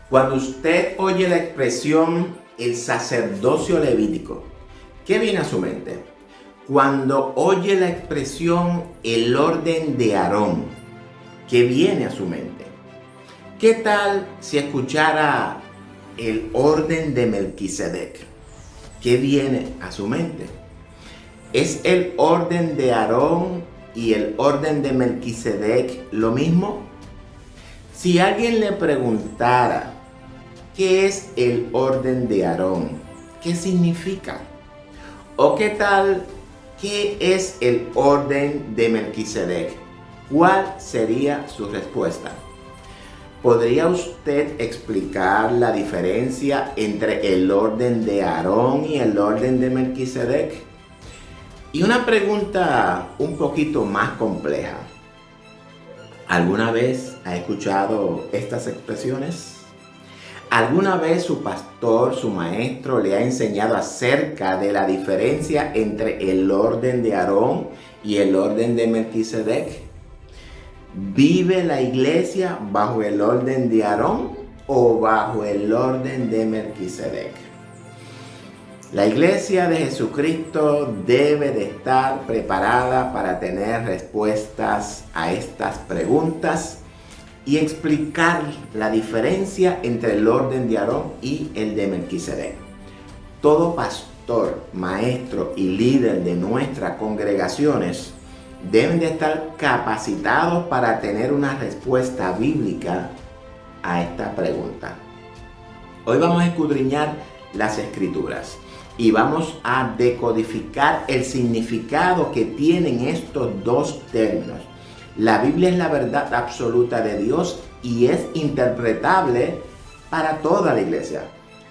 Cuando usted oye la expresión el sacerdocio levítico, ¿qué viene a su mente? Cuando oye la expresión el orden de Aarón, ¿qué viene a su mente? ¿Qué tal si escuchara el orden de Melquisedec? ¿Qué viene a su mente? ¿Es el orden de Aarón y el orden de Melquisedec lo mismo? Si alguien le preguntara ¿qué es el orden de Aarón? ¿Qué significa? ¿O qué tal? ¿Qué es el orden de Melquisedec? ¿Cuál sería su respuesta? ¿Podría usted explicar la diferencia entre el orden de Aarón y el orden de Melquisedec? Y una pregunta un poquito más compleja. ¿Alguna vez ha escuchado estas expresiones? ¿Alguna vez su pastor, su maestro, le ha enseñado acerca de la diferencia entre el orden de Aarón y el orden de Melquisedec? ¿Vive la iglesia bajo el orden de Aarón o bajo el orden de Melquisedec? La iglesia de Jesucristo debe de estar preparada para tener respuestas a estas preguntas y explicar la diferencia entre el orden de Aarón y el de Melquisedec. Todo pastor, maestro y líder de nuestras congregaciones deben de estar capacitados para tener una respuesta bíblica a esta pregunta. Hoy vamos a escudriñar las escrituras y vamos a decodificar el significado que tienen estos dos términos. La Biblia es la verdad absoluta de Dios y es interpretable para toda la iglesia.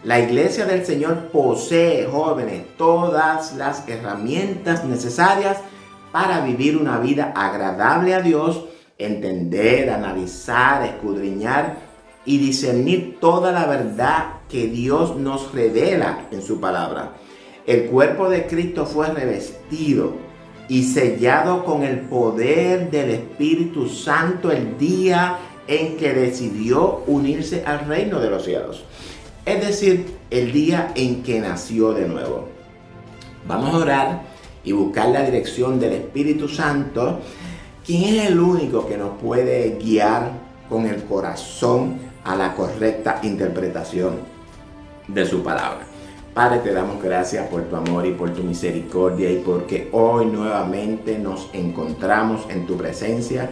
La iglesia del Señor posee, jóvenes, todas las herramientas necesarias para vivir una vida agradable a Dios, entender, analizar, escudriñar y discernir toda la verdad que Dios nos revela en su palabra. El cuerpo de Cristo fue revestido y sellado con el poder del Espíritu Santo el día en que decidió unirse al reino de los cielos. Es decir, el día en que nació de nuevo. Vamos a orar y buscar la dirección del Espíritu Santo, quien es el único que nos puede guiar con el corazón a la correcta interpretación de su palabra. Padre, te damos gracias por tu amor y por tu misericordia y porque hoy nuevamente nos encontramos en tu presencia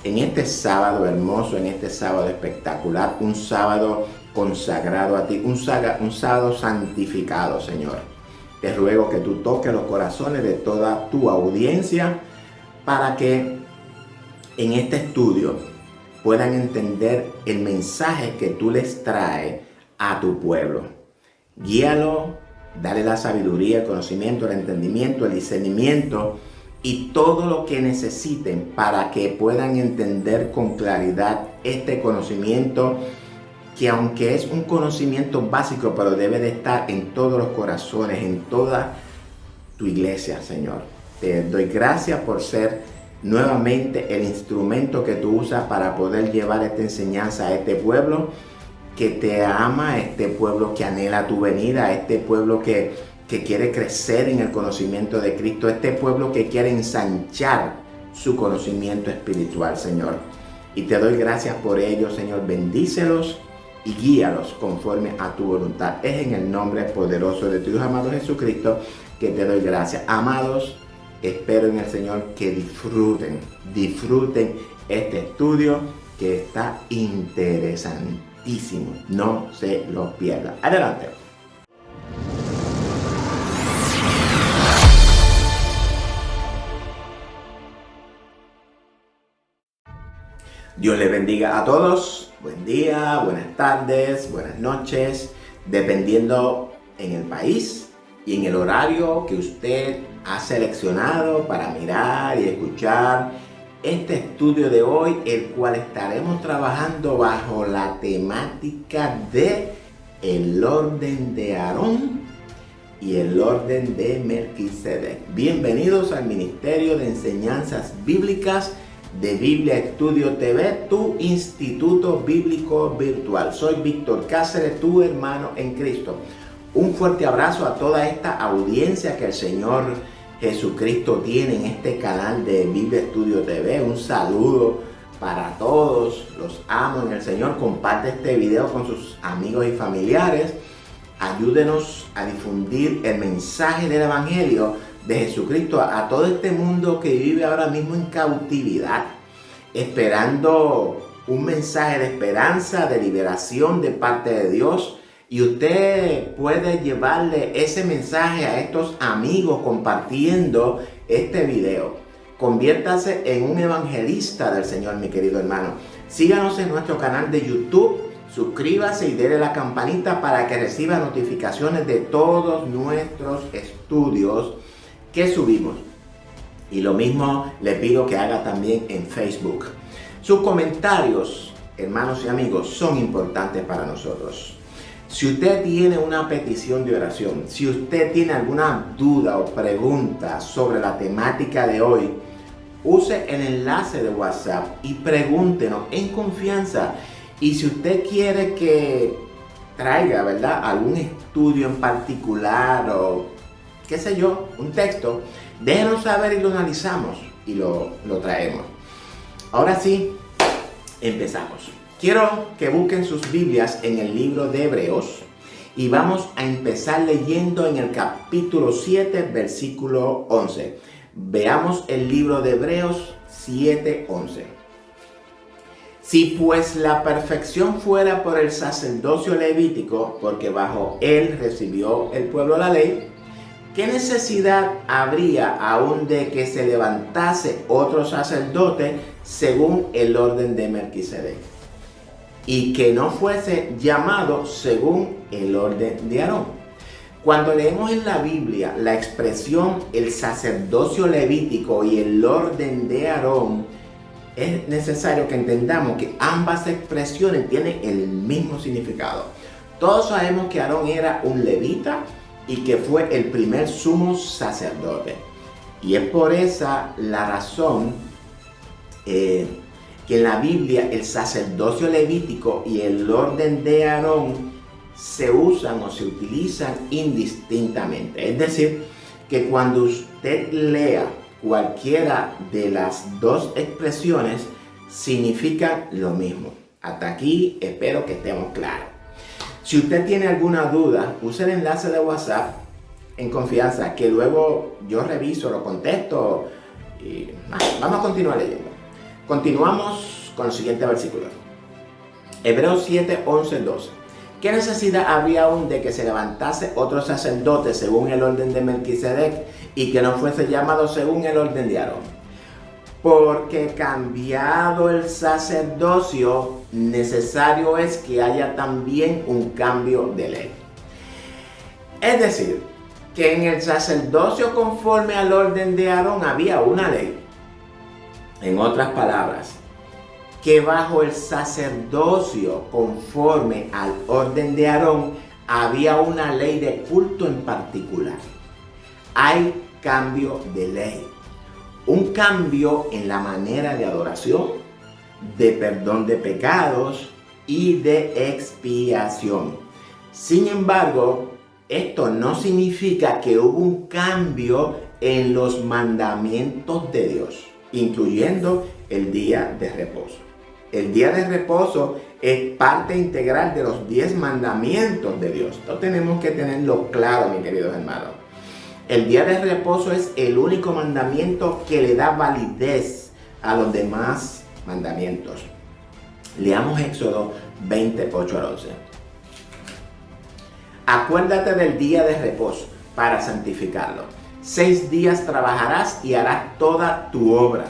en este sábado hermoso, en este sábado espectacular, un sábado consagrado a ti, un sábado santificado, Señor. Te ruego que tú toques los corazones de toda tu audiencia para que en este estudio puedan entender el mensaje que tú les traes a tu pueblo. Guíalo, dale la sabiduría, el conocimiento, el entendimiento, el discernimiento y todo lo que necesiten para que puedan entender con claridad este conocimiento que aunque es un conocimiento básico, pero debe de estar en todos los corazones, en toda tu iglesia, Señor. Te doy gracias por ser nuevamente el instrumento que tú usas para poder llevar esta enseñanza a este pueblo que te ama, a este pueblo que anhela tu venida, a este pueblo que quiere crecer en el conocimiento de Cristo, a este pueblo que quiere ensanchar su conocimiento espiritual, Señor. Y te doy gracias por ello, Señor. Bendícelos y guíalos conforme a tu voluntad. Es en el nombre poderoso de tu Hijo amado Jesucristo que te doy gracias. Amados, espero en el Señor que disfruten este estudio que está interesantísimo. No se lo pierdan. Adelante. Dios les bendiga a todos. Buen día, buenas tardes, buenas noches, dependiendo en el país y en el horario que usted ha seleccionado para mirar y escuchar este estudio de hoy, el cual estaremos trabajando bajo la temática de el orden de Aarón y el orden de Melquisedec. Bienvenidos al Ministerio de Enseñanzas Bíblicas de Biblia Estudio TV, tu instituto bíblico virtual. Soy Víctor Cáceres, tu hermano en Cristo. Un fuerte abrazo a toda esta audiencia que el Señor Jesucristo tiene en este canal de Biblia Estudio TV. Un saludo para todos, los amo en el Señor. Comparte este video con sus amigos y familiares. Ayúdenos a difundir el mensaje del Evangelio de Jesucristo a todo este mundo que vive ahora mismo en cautividad, esperando un mensaje de esperanza, de liberación de parte de Dios. Y usted puede llevarle ese mensaje a estos amigos compartiendo este video. Conviértase en un evangelista del Señor, mi querido hermano. Síganos en nuestro canal de YouTube. Suscríbase y dele la campanita para que reciba notificaciones de todos nuestros estudios que subimos. Y lo mismo le pido que haga también en Facebook. Sus comentarios, hermanos y amigos, son importantes para nosotros. Si usted tiene una petición de oración, si usted tiene alguna duda o pregunta sobre la temática de hoy, use el enlace de WhatsApp y pregúntenos en confianza. Y si usted quiere que traiga, ¿verdad?, algún estudio en particular o qué sé yo, un texto, déjenos saber y lo analizamos y lo traemos. Ahora sí, empezamos. Quiero que busquen sus Biblias en el libro de Hebreos y vamos a empezar leyendo en el capítulo 7, versículo 11. Veamos el libro de Hebreos 7, 11. Si pues la perfección fuera por el sacerdocio levítico, porque bajo él recibió el pueblo la ley, ¿qué necesidad habría aún de que se levantase otro sacerdote según el orden de Melquisedec, y que no fuese llamado según el orden de Aarón? Cuando leemos en la Biblia la expresión el sacerdocio levítico y el orden de Aarón, es necesario que entendamos que ambas expresiones tienen el mismo significado. Todos sabemos que Aarón era un levita y que fue el primer sumo sacerdote. Y es por esa la razón que en la Biblia el sacerdocio levítico y el orden de Aarón se usan o se utilizan indistintamente. Es decir, que cuando usted lea cualquiera de las dos expresiones, significan lo mismo. Hasta aquí espero que estemos claros. Si usted tiene alguna duda, use el enlace de WhatsApp en confianza, que luego yo reviso, lo contesto y vamos a continuar leyendo. Continuamos con el siguiente versículo. Hebreos 7, 11, 12. ¿Qué necesidad habría aún de que se levantase otro sacerdote según el orden de Melquisedec y que no fuese llamado según el orden de Aarón? Porque cambiado el sacerdocio, necesario es que haya también un cambio de ley. Es decir, que en el sacerdocio conforme al orden de Aarón había una ley. En otras palabras, que bajo el sacerdocio conforme al orden de Aarón había una ley de culto en particular. Hay cambio de ley. Un cambio en la manera de adoración, de perdón de pecados y de expiación. Sin embargo, esto no significa que hubo un cambio en los mandamientos de Dios, incluyendo el día de reposo. El día de reposo es parte integral de los 10 mandamientos de Dios. Esto tenemos que tenerlo claro, mis queridos hermanos. El día de reposo es el único mandamiento que le da validez a los demás mandamientos. Leamos Éxodo 28 al 11. Acuérdate del día de reposo para santificarlo. 6 días trabajarás y harás toda tu obra.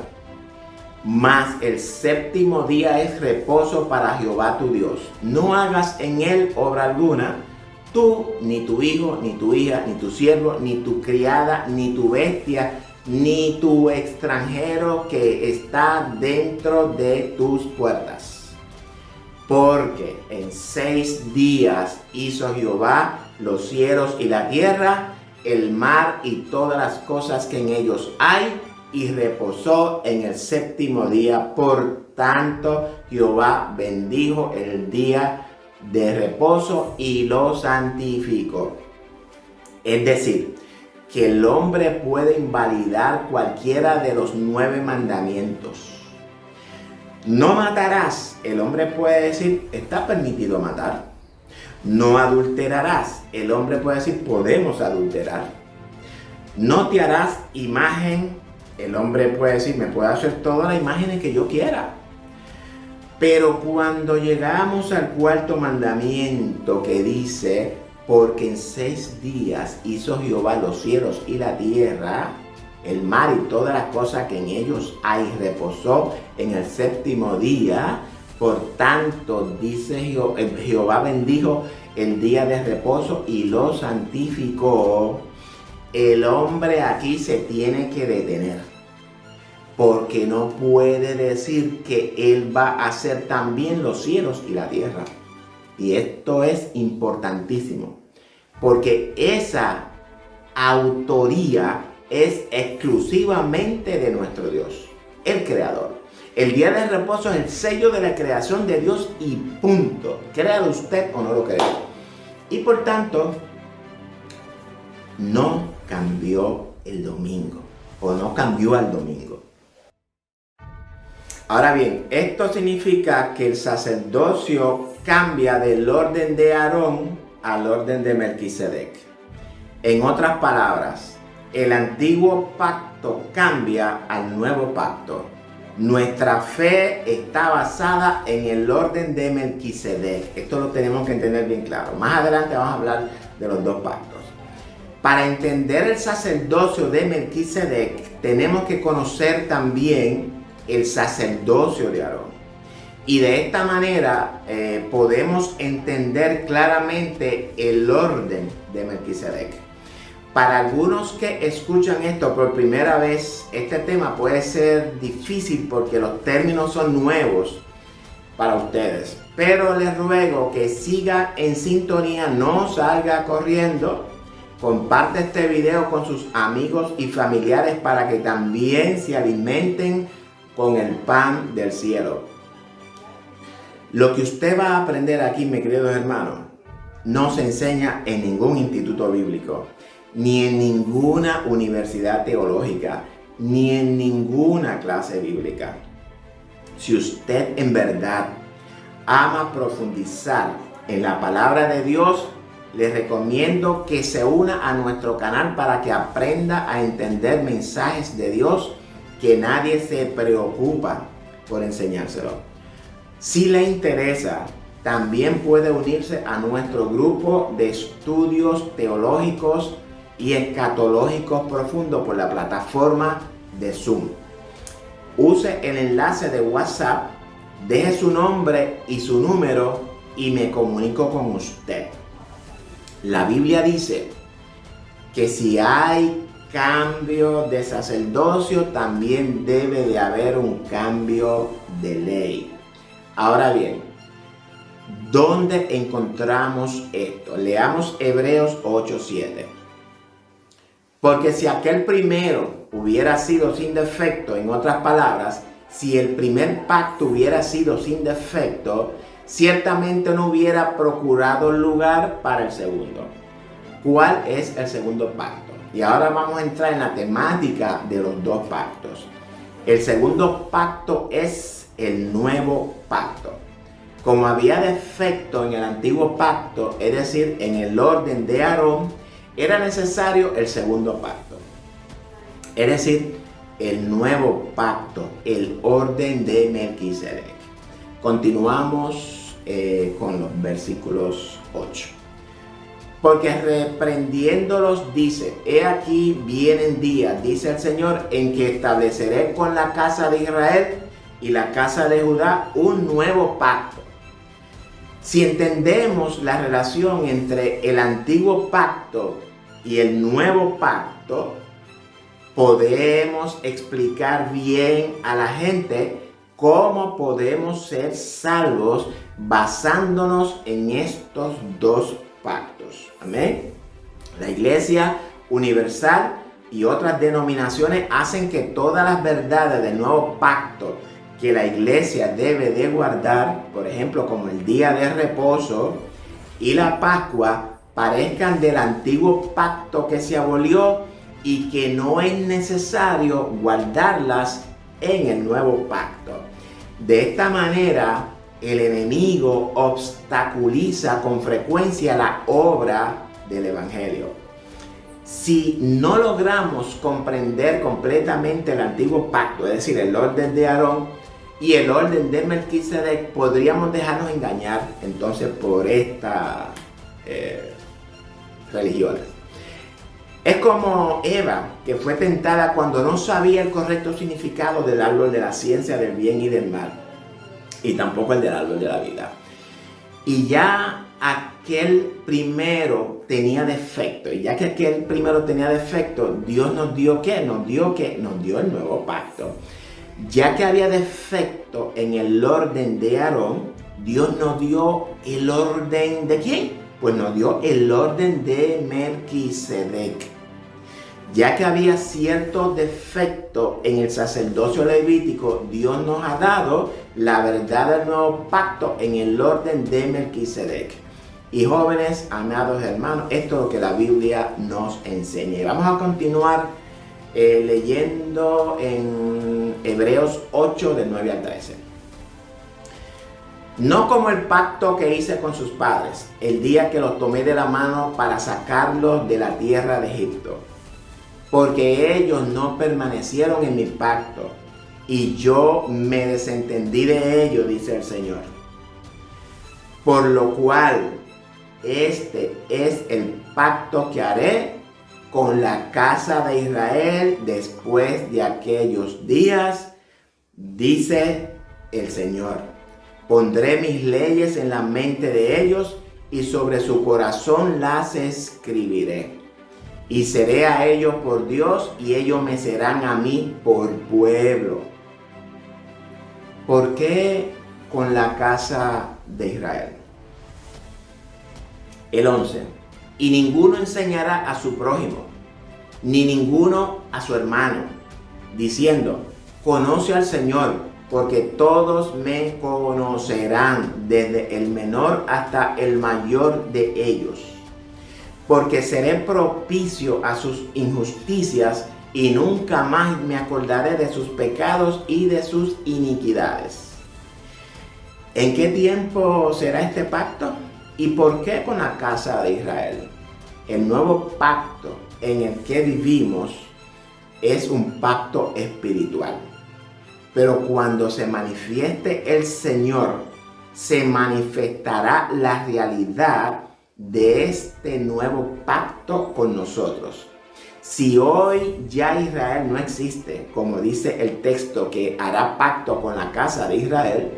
Mas el séptimo día es reposo para Jehová tu Dios. No hagas en él obra alguna, tú, ni tu hijo, ni tu hija, ni tu siervo, ni tu criada, ni tu bestia, ni tu extranjero que está dentro de tus puertas. Porque en 6 días hizo Jehová los cielos y la tierra, el mar y todas las cosas que en ellos hay, y reposó en el séptimo día. Por tanto, Jehová bendijo el día de reposo y lo santificó. Es decir, que el hombre puede invalidar cualquiera de los 9 mandamientos. No matarás. El hombre puede decir, está permitido matar. No adulterarás. El hombre puede decir, podemos adulterar. No te harás imagen. El hombre puede decir, me puedo hacer todas las imágenes que yo quiera. Pero cuando llegamos al 4º mandamiento que dice, porque en 6 días hizo Jehová los cielos y la tierra, el mar y todas las cosas que en ellos hay, reposó en el séptimo día. Por tanto, dice Jehová bendijo el día de reposo y lo santificó. El hombre aquí se tiene que detener, porque no puede decir que él va a hacer también los cielos y la tierra. Y esto es importantísimo, porque esa autoría es exclusivamente de nuestro Dios, el Creador. El día de reposo es el sello de la creación de Dios y punto. Créalo usted o no lo crea. Y por tanto, no cambió el domingo, o no cambió al domingo. Ahora bien, esto significa que el sacerdocio cambia del orden de Aarón al orden de Melquisedec. En otras palabras, el antiguo pacto cambia al nuevo pacto. Nuestra fe está basada en el orden de Melquisedec. Esto lo tenemos que entender bien claro. Más adelante vamos a hablar de los 2 pactos. Para entender el sacerdocio de Melquisedec, tenemos que conocer también el sacerdocio de Aarón. Y de esta manera podemos entender claramente el orden de Melquisedec. Para algunos que escuchan esto por primera vez, este tema puede ser difícil porque los términos son nuevos para ustedes. Pero les ruego que siga en sintonía, no salga corriendo. Comparte este video con sus amigos y familiares para que también se alimenten con el pan del cielo. Lo que usted va a aprender aquí, mis queridos hermanos, no se enseña en ningún instituto bíblico, ni en ninguna universidad teológica, ni en ninguna clase bíblica. Si usted en verdad ama profundizar en la palabra de Dios, le recomiendo que se una a nuestro canal para que aprenda a entender mensajes de Dios que nadie se preocupa por enseñárselo. Si le interesa, también puede unirse a nuestro grupo de estudios teológicos y escatológicos profundos por la plataforma de Zoom. Use el enlace de WhatsApp, deje su nombre y su número y me comunico con usted. La Biblia dice que si hay cambio de sacerdocio, también debe de haber un cambio de ley. Ahora bien, ¿dónde encontramos esto? Leamos Hebreos 8:7. Porque si aquel primero hubiera sido sin defecto, en otras palabras, si el primer pacto hubiera sido sin defecto, ciertamente no hubiera procurado lugar para el segundo. ¿Cuál es el segundo pacto? Y ahora vamos a entrar en la temática de los 2 pactos. El segundo pacto es el nuevo pacto. Como había defecto en el antiguo pacto, es decir, en el orden de Aarón, era necesario el segundo pacto. Es decir, el nuevo pacto, el orden de Melquisedec. Continuamos con los versículos 8. Porque reprendiéndolos dice, he aquí vienen días, dice el Señor, en que estableceré con la casa de Israel y la casa de Judá un nuevo pacto. Si entendemos la relación entre el antiguo pacto y el nuevo pacto, podemos explicar bien a la gente cómo podemos ser salvos basándonos en estos 2 pactos. Amén. La Iglesia Universal y otras denominaciones hacen que todas las verdades del nuevo pacto que la iglesia debe de guardar, por ejemplo, como el día de reposo y la Pascua, parezcan del antiguo pacto que se abolió y que no es necesario guardarlas en el nuevo pacto. De esta manera, el enemigo obstaculiza con frecuencia la obra del Evangelio. Si no logramos comprender completamente el antiguo pacto, es decir, el orden de Aarón y el orden de Melquisedec, podríamos dejarnos engañar entonces por estas religiones. Es como Eva, que fue tentada cuando no sabía el correcto significado del árbol de la ciencia del bien y del mal, y tampoco el del árbol de la vida. Y ya aquel primero tenía defecto, y ya que aquel primero tenía defecto, Dios nos dio ¿qué? Nos dio el nuevo pacto. Ya que había defecto en el orden de Aarón, Dios nos dio el orden ¿de quién? Pues nos dio el orden de Melquisedec. Ya que había cierto defecto en el sacerdocio levítico, Dios nos ha dado la verdad del nuevo pacto en el orden de Melquisedec. Y jóvenes, amados hermanos, esto es lo que la Biblia nos enseña. Y vamos a continuar leyendo en Hebreos 8, del 9 al 13. No como el pacto que hice con sus padres, el día que los tomé de la mano para sacarlos de la tierra de Egipto. Porque ellos no permanecieron en mi pacto, y yo me desentendí de ellos, dice el Señor. Por lo cual, este es el pacto que haré con la casa de Israel después de aquellos días, dice el Señor. Pondré mis leyes en la mente de ellos, y sobre su corazón las escribiré. Y seré a ellos por Dios, y ellos me serán a mí por pueblo. ¿Por qué con la casa de Israel? El 11. Y ninguno enseñará a su prójimo, ni ninguno a su hermano, diciendo, conoce al Señor, porque todos me conocerán, desde el menor hasta el mayor de ellos. Porque seré propicio a sus injusticias, y nunca más me acordaré de sus pecados y de sus iniquidades. ¿En qué tiempo será este pacto? ¿Y por qué con la casa de Israel? El nuevo pacto en el que vivimos es un pacto espiritual. Pero cuando se manifieste el Señor, se manifestará la realidad de este nuevo pacto con nosotros. Si hoy ya Israel no existe, como dice el texto que hará pacto con la casa de Israel,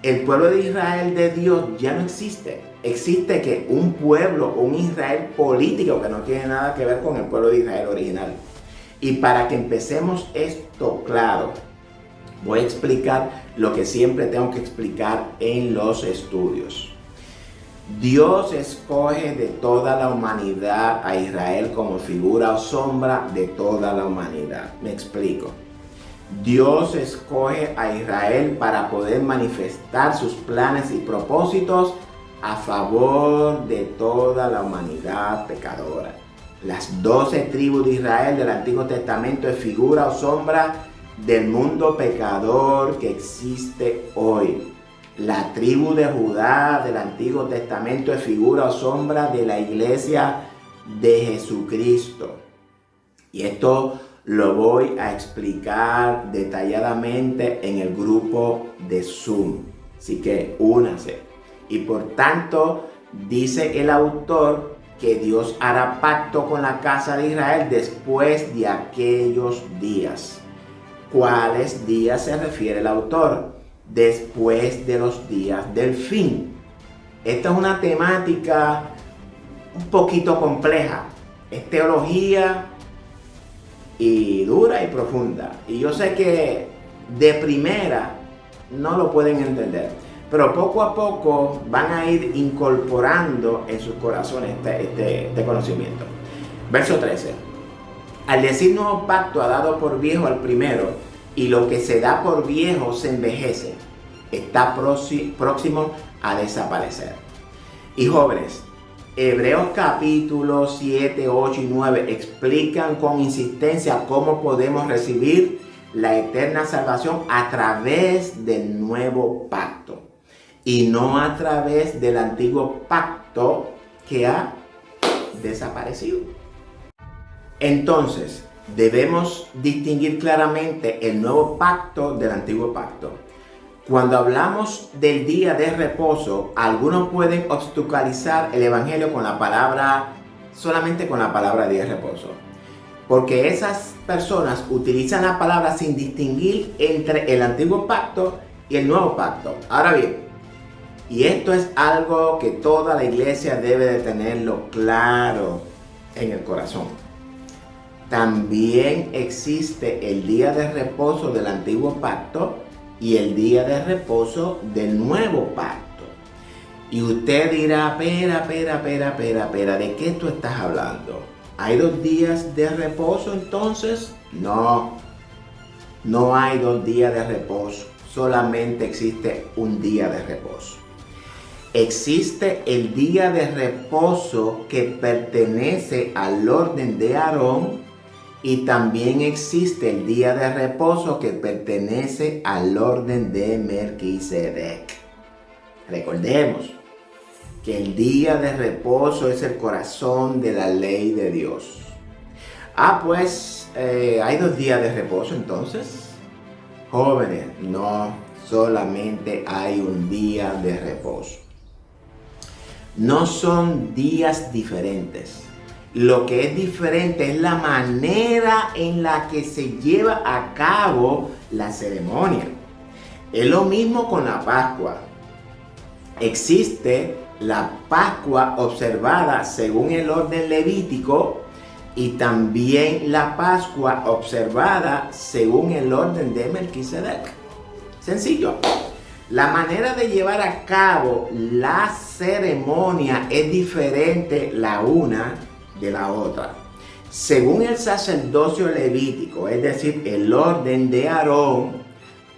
el pueblo de Israel de Dios ya no existe. Existe que un pueblo, un Israel político que no tiene nada que ver con el pueblo de Israel original. Y para que empecemos esto claro, voy a explicar lo que siempre tengo que explicar en los estudios. Dios escoge de toda la humanidad a Israel como figura o sombra de toda la humanidad. Me explico. Dios escoge a Israel para poder manifestar sus planes y propósitos a favor de toda la humanidad pecadora. Las 12 tribus de Israel del Antiguo Testamento es figura o sombra del mundo pecador que existe hoy. La tribu de Judá del Antiguo Testamento es figura o sombra de la iglesia de Jesucristo. Y esto lo voy a explicar detalladamente en el grupo de Zoom. Así que únanse. Y por tanto, dice el autor que Dios hará pacto con la casa de Israel después de aquellos días. ¿Cuáles días se refiere el autor? Después de los días del fin. Esta es una temática un poquito compleja. Es teología y dura y profunda. Y yo sé que de primera no lo pueden entender. Pero poco a poco van a ir incorporando en sus corazones este conocimiento. Verso 13. Al decir nuevo pacto, ha dado por viejo al primero, y lo que se da por viejo se envejece. Está próximo a desaparecer. Y jóvenes, Hebreos capítulos 7, 8 y 9 explican con insistencia cómo podemos recibir la eterna salvación a través del nuevo pacto y no a través del antiguo pacto que ha desaparecido. Entonces, debemos distinguir claramente el nuevo pacto del antiguo pacto. Cuando hablamos del día de reposo, algunos pueden obstaculizar el evangelio solamente con la palabra día de reposo. Porque esas personas utilizan la palabra sin distinguir entre el antiguo pacto y el nuevo pacto. Ahora bien, y esto es algo que toda la iglesia debe de tenerlo claro en el corazón. También existe el día de reposo del antiguo pacto y el día de reposo del nuevo pacto. Y usted dirá, espera, ¿de qué tú estás hablando? ¿Hay 2 días de reposo entonces? No hay 2 días de reposo, solamente existe un día de reposo. Existe el día de reposo que pertenece al orden de Aarón y también existe el día de reposo que pertenece al orden de Melquisedec. Recordemos que el día de reposo es el corazón de la ley de Dios. ¿Hay 2 días de reposo entonces? Jóvenes, no, solamente hay un día de reposo. No son días diferentes. Lo que es diferente es la manera en la que se lleva a cabo la ceremonia. Es lo mismo con la Pascua. Existe la Pascua observada según el orden levítico y también la Pascua observada según el orden de Melquisedec. Sencillo. La manera de llevar a cabo la ceremonia es diferente la una de la otra. Según el sacerdocio levítico, es decir, el orden de Aarón,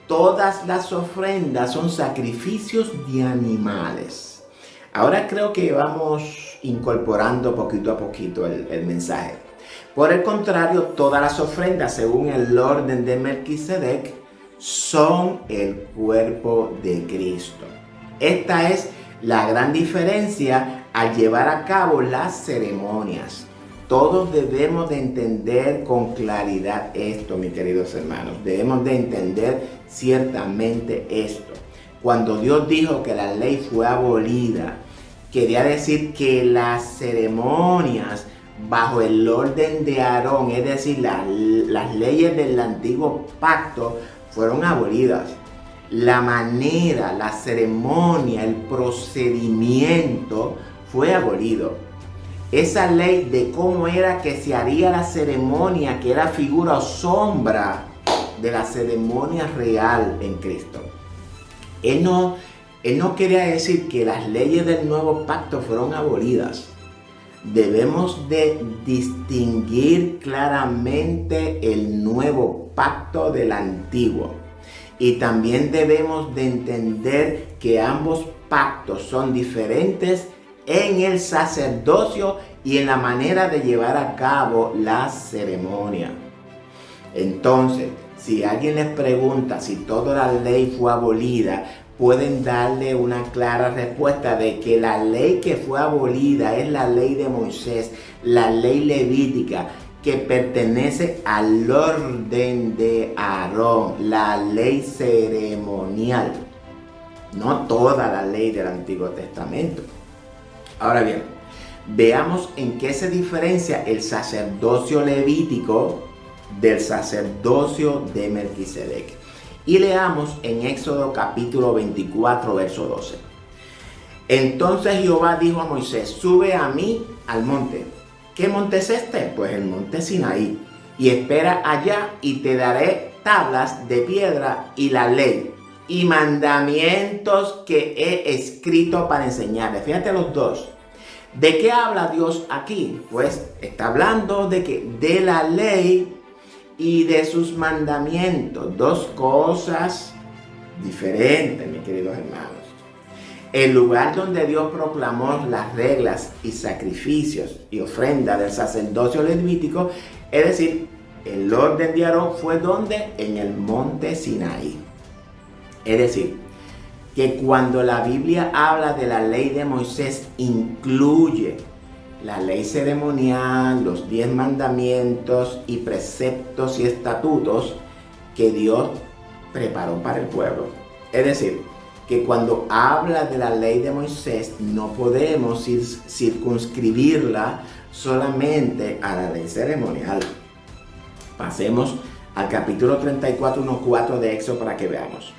todas las ofrendas son sacrificios de animales. Ahora creo que vamos incorporando poquito a poquito el mensaje. Por el contrario, todas las ofrendas, según el orden de Melquisedec, son el cuerpo de Cristo. Esta es la gran diferencia al llevar a cabo las ceremonias. Todos debemos de entender con claridad esto, mis queridos hermanos. Debemos de entender ciertamente esto. Cuando Dios dijo que la ley fue abolida, quería decir que las ceremonias bajo el orden de Aarón, es decir, las leyes del antiguo pacto, fueron abolidas. La manera, la ceremonia, el procedimiento fue abolido. Esa ley de cómo era que se haría la ceremonia, que era figura o sombra de la ceremonia real en Cristo. Él no quería decir que las leyes del nuevo pacto fueron abolidas. Debemos de distinguir claramente el nuevo pacto del antiguo. Y también debemos de entender que ambos pactos son diferentes en el sacerdocio y en la manera de llevar a cabo la ceremonia. Entonces, si alguien les pregunta si toda la ley fue abolida, pueden darle una clara respuesta de que la ley que fue abolida es la ley de Moisés, la ley levítica, que pertenece al orden de Aarón, la ley ceremonial, no toda la ley del Antiguo Testamento. Ahora bien, veamos en qué se diferencia el sacerdocio levítico del sacerdocio de Melquisedec. Y leamos en Éxodo capítulo 24, verso 12. Entonces Jehová dijo a Moisés: sube a mí al monte. ¿Qué monte es este? Pues el monte Sinaí. Y espera allá y te daré tablas de piedra y la ley y mandamientos que he escrito para enseñarle. Fíjate los dos. ¿De qué habla Dios aquí? Pues está hablando de la ley y de sus mandamientos. Dos cosas diferentes, mis queridos hermanos. El lugar donde Dios proclamó las reglas y sacrificios y ofrendas del sacerdocio levítico, es decir, el orden de Aarón, fue donde en el monte Sinaí. Es decir, que cuando la Biblia habla de la ley de Moisés, incluye la ley ceremonial, los 10 mandamientos y preceptos y estatutos que Dios preparó para el pueblo. Es decir, que cuando habla de la ley de Moisés, no podemos circunscribirla solamente a la ley ceremonial. Pasemos al capítulo 34, 1:4 de Éxodo para que veamos.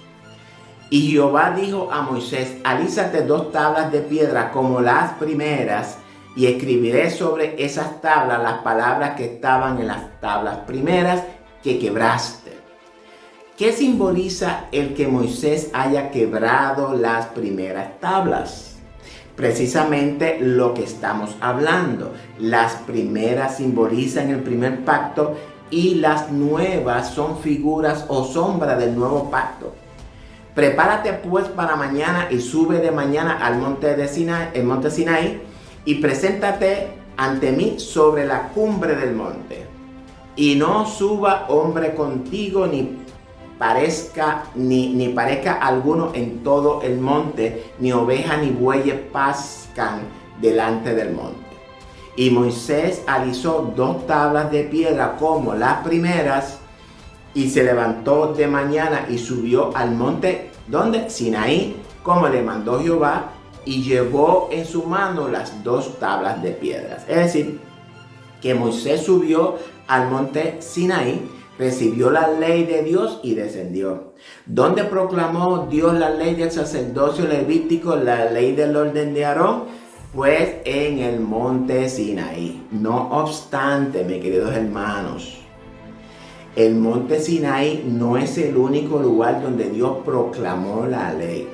Y Jehová dijo a Moisés: alízate 2 tablas de piedra como las primeras, y escribiré sobre esas tablas las palabras que estaban en las tablas primeras que quebraste. ¿Qué simboliza el que Moisés haya quebrado las primeras tablas? Precisamente lo que estamos hablando. Las primeras simbolizan el primer pacto y las nuevas son figuras o sombras del nuevo pacto. Prepárate pues para mañana y sube de mañana al monte Sinaí, y preséntate ante mí sobre la cumbre del monte. Y no suba hombre contigo, ni parezca alguno en todo el monte, ni oveja ni bueyes pascan delante del monte. Y Moisés alisó 2 tablas de piedra como las primeras, y se levantó de mañana y subió al monte, ¿dónde? Sinaí, como le mandó Jehová, y llevó en su mano las 2 tablas de piedras. Es decir, que Moisés subió al monte Sinaí, recibió la ley de Dios y descendió. ¿Dónde proclamó Dios la ley del sacerdocio levítico, la ley del orden de Aarón? Pues en el monte Sinaí. No obstante, mis queridos hermanos, el monte Sinaí no es el único lugar donde Dios proclamó la ley.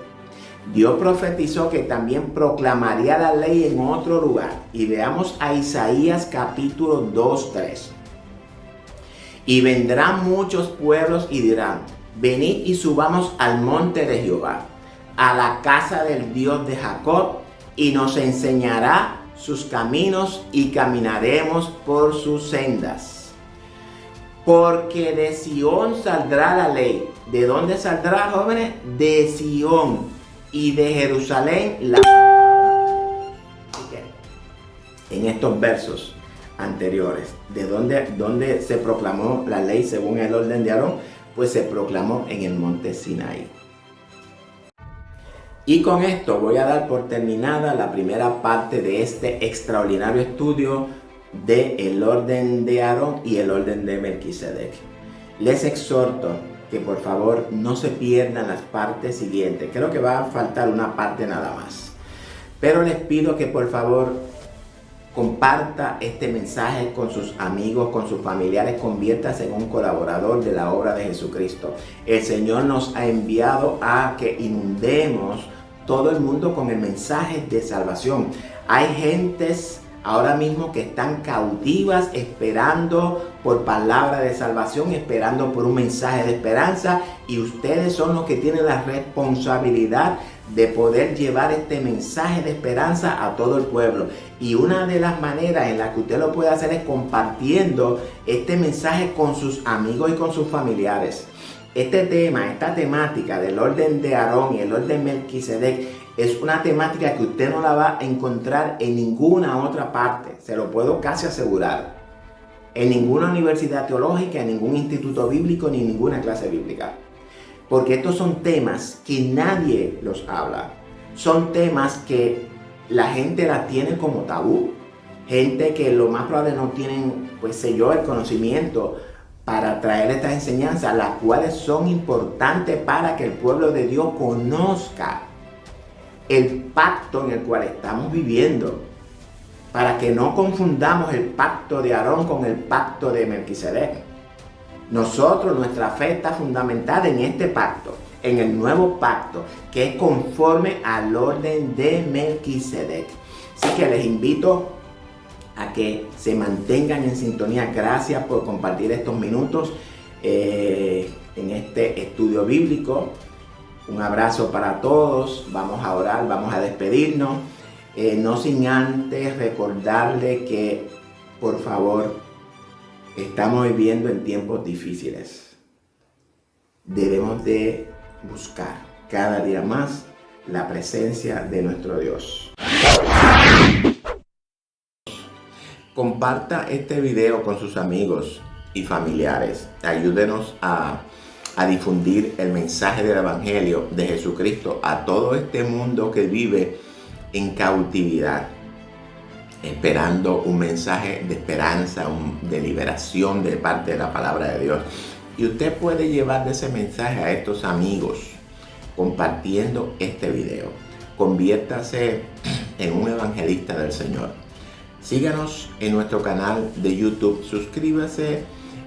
Dios profetizó que también proclamaría la ley en otro lugar. Y veamos a Isaías capítulo 2:3. Y vendrán muchos pueblos y dirán: venid y subamos al monte de Jehová, a la casa del Dios de Jacob, y nos enseñará sus caminos y caminaremos por sus sendas. Porque de Sión saldrá la ley. ¿De dónde saldrá, jóvenes? De Sión. Y de Jerusalén la palabra. En estos versos anteriores, ¿de dónde se proclamó la ley según el orden de Aarón? Pues se proclamó en el monte Sinaí. Y con esto voy a dar por terminada la primera parte de este extraordinario estudio de el orden de Aarón y el orden de Melquisedec. Les exhorto que por favor no se pierdan las partes siguientes. Creo que va a faltar una parte nada más. Pero les pido que por favor comparta este mensaje con sus amigos, con sus familiares, conviértase en un colaborador de la obra de Jesucristo. El Señor nos ha enviado a que inundemos todo el mundo con el mensaje de salvación. Hay gentes ahora mismo que están cautivas esperando por palabra de salvación, esperando por un mensaje de esperanza, y ustedes son los que tienen la responsabilidad de poder llevar este mensaje de esperanza a todo el pueblo. Y una de las maneras en la que usted lo puede hacer es compartiendo este mensaje con sus amigos y con sus familiares. Esta temática del orden de Aarón y el orden de Melquisedec es una temática que usted no la va a encontrar en ninguna otra parte. Se lo puedo casi asegurar. En ninguna universidad teológica, en ningún instituto bíblico, ni en ninguna clase bíblica. Porque estos son temas que nadie los habla. Son temas que la gente la tiene como tabú. Gente que lo más probable no tienen, el conocimiento para traer estas enseñanzas, las cuales son importantes para que el pueblo de Dios conozca el pacto en el cual estamos viviendo, para que no confundamos el pacto de Aarón con el pacto de Melquisedec. Nuestra fe está fundamentada en este pacto, en el nuevo pacto, que es conforme al orden de Melquisedec. Así que les invito a que se mantengan en sintonía. Gracias por compartir estos minutos en este estudio bíblico. Un abrazo para todos. Vamos a orar, vamos a despedirnos. No sin antes recordarle que, por favor, estamos viviendo en tiempos difíciles. Debemos de buscar cada día más la presencia de nuestro Dios. Comparta este video con sus amigos y familiares. Ayúdenos a difundir el mensaje del Evangelio de Jesucristo a todo este mundo que vive en cautividad, esperando un mensaje de esperanza, de liberación de parte de la palabra de Dios. Y usted puede llevar ese mensaje a estos amigos compartiendo este video. Conviértase en un evangelista del Señor. Síganos en nuestro canal de YouTube, suscríbase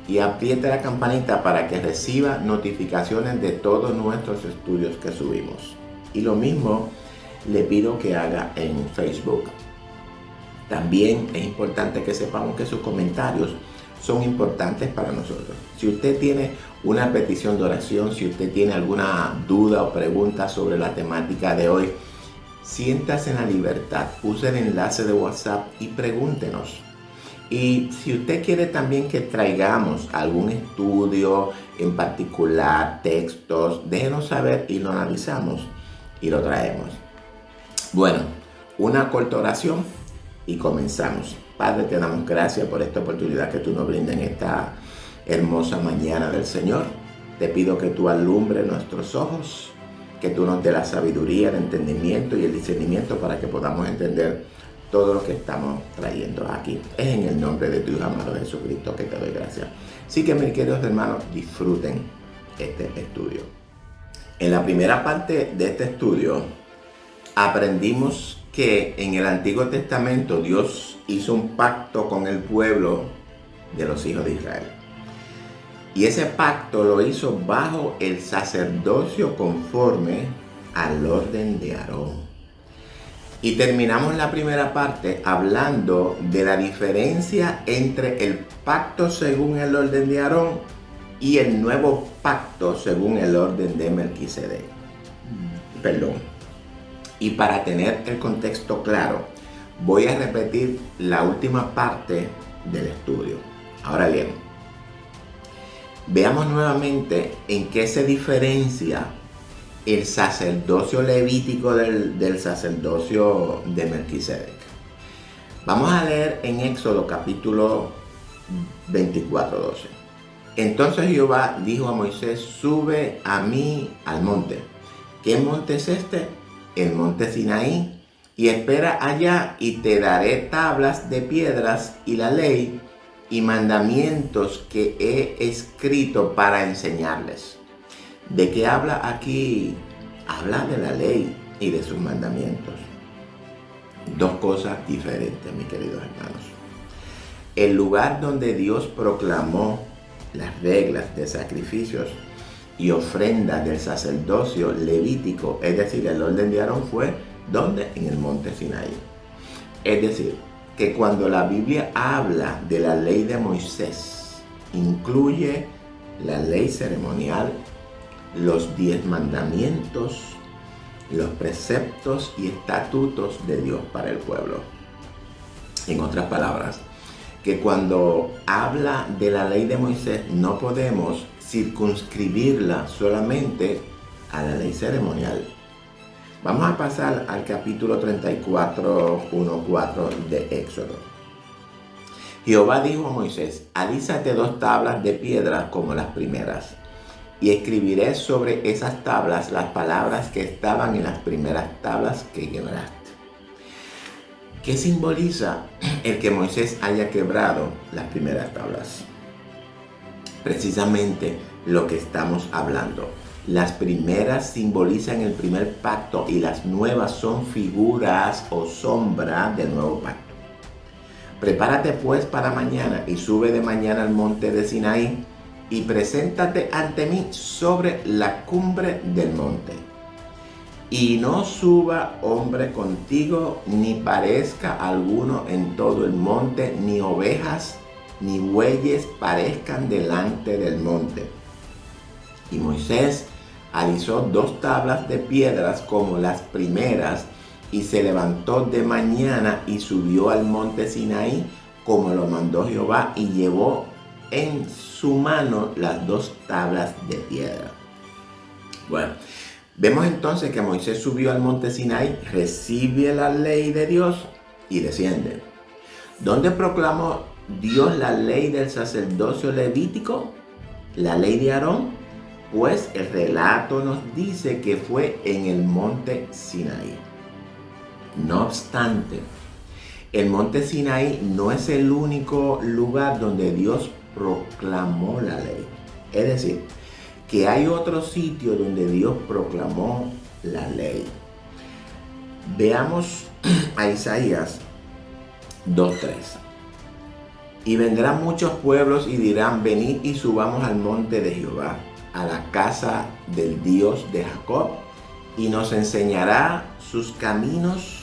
y apriete la campanita para que reciba notificaciones de todos nuestros estudios que subimos. Y lo mismo le pido que haga en Facebook. También es importante que sepamos que sus comentarios son importantes para nosotros. Si usted tiene una petición de oración, si usted tiene alguna duda o pregunta sobre la temática de hoy, siéntase en la libertad, use el enlace de WhatsApp y pregúntenos. Y si usted quiere también que traigamos algún estudio en particular, textos, déjenos saber y lo analizamos y lo traemos. Bueno, una corta oración y comenzamos. Padre, te damos gracias por esta oportunidad que tú nos brindas en esta hermosa mañana del Señor. Te pido que tú alumbres nuestros ojos, que tú nos dé la sabiduría, el entendimiento y el discernimiento para que podamos entender todo lo que estamos trayendo aquí. Es en el nombre de tu Hijo amado Jesucristo que te doy gracias. Así que, mis queridos hermanos, disfruten este estudio. En la primera parte de este estudio aprendimos que en el Antiguo Testamento Dios hizo un pacto con el pueblo de los hijos de Israel. Y ese pacto lo hizo bajo el sacerdocio conforme al orden de Aarón. Y terminamos la primera parte hablando de la diferencia entre el pacto según el orden de Aarón y el nuevo pacto según el orden de Melquisedec. Y para tener el contexto claro, voy a repetir la última parte del estudio. Ahora bien, veamos nuevamente en qué se diferencia el sacerdocio levítico del sacerdocio de Melquisedec. Vamos a leer en Éxodo capítulo 24:12. Entonces Jehová dijo a Moisés: sube a mí al monte. ¿Qué monte es este? El monte Sinaí. Y espera allá y te daré tablas de piedras y la ley y mandamientos que he escrito para enseñarles. ¿De qué habla aquí? Habla de la ley y de sus mandamientos. Dos cosas diferentes, mis queridos hermanos. El lugar donde Dios proclamó las reglas de sacrificios y ofrendas del sacerdocio levítico, es decir, el orden de Aarón, fue ¿dónde? En el monte Sinaí. Es decir, que cuando la Biblia habla de la ley de Moisés, incluye la ley ceremonial, los 10 mandamientos, los preceptos y estatutos de Dios para el pueblo. En otras palabras, que cuando habla de la ley de Moisés no podemos circunscribirla solamente a la ley ceremonial. Vamos a pasar al capítulo 34, 1-4 de Éxodo. Jehová dijo a Moisés: alízate 2 tablas de piedra como las primeras, y escribiré sobre esas tablas las palabras que estaban en las primeras tablas que quebraste. ¿Qué simboliza el que Moisés haya quebrado las primeras tablas? Precisamente lo que estamos hablando. Las primeras simbolizan el primer pacto y las nuevas son figuras o sombra del nuevo pacto. Prepárate pues para mañana y sube de mañana al monte de Sinaí y preséntate ante mí sobre la cumbre del monte. y no suba hombre contigo, ni parezca alguno en todo el monte, ni ovejas, ni bueyes parezcan delante del monte. Y Moisés alisó 2 tablas de piedras como las primeras, y se levantó de mañana y subió al monte Sinaí, como lo mandó Jehová, y llevó en su mano las 2 tablas de piedra. Bueno, vemos entonces que Moisés subió al monte Sinaí, recibe la ley de Dios y desciende. ¿Dónde proclamó Dios la ley del sacerdocio levítico? La ley de Aarón. Pues el relato nos dice que fue en el monte Sinaí. No obstante, el monte Sinaí no es el único lugar donde Dios proclamó la ley. Es decir, que hay otro sitio donde Dios proclamó la ley. Veamos a Isaías 2:3. Y vendrán muchos pueblos y dirán: venid y subamos al monte de Jehová, a la casa del Dios de Jacob, y nos enseñará sus caminos,